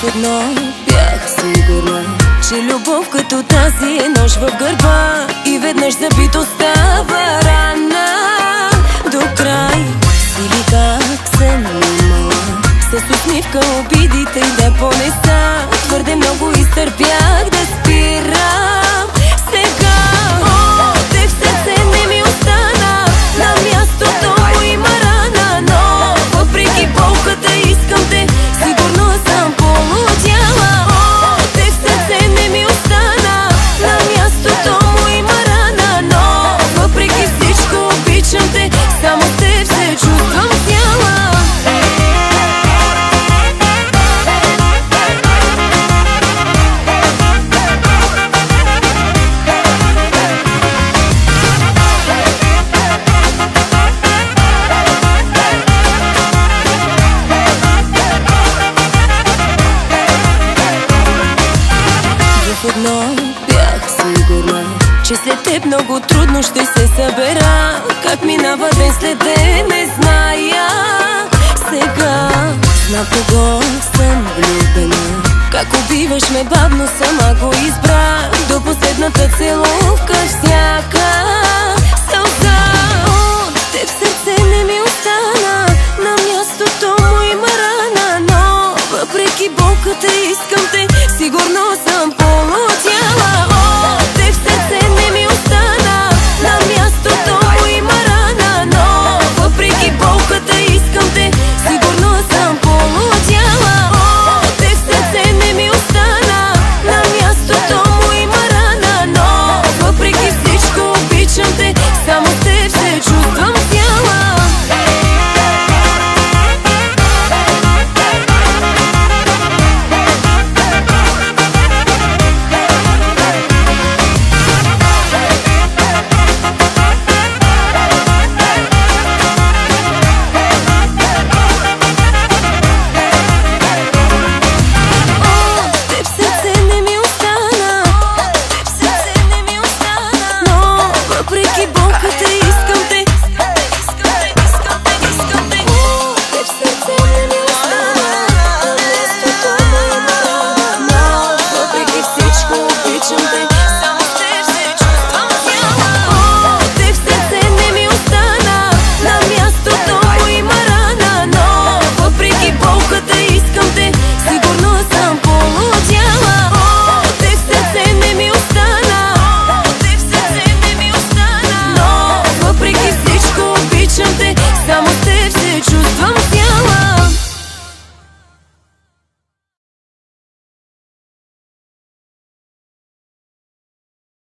едно бях сигурна, че любов като тази е нож в гърба и веднъж забит остава рана до край. Сили как съм имала, с усмивка обидите и да понеса. Твърде много изтърпях да спирам. Сега те в сърце не ми остана, на мястото му има рана, но въпреки болката искам те, сигурно съм полудяла. Те в сърце не ми остана, на мястото му има рана, но въпреки всичко обичам те, само с теб се чувствам цяла. Едно бях сигурна, че след теб много трудно ще се събера. Как минава ден след ден не зная. Сега знам кого съм влюбена, как убиваш ме бавно, сама го избрах. До последната целувка всяка сълза от теб в сърце не ми остана, на мястото му има рана, но въпреки болката искам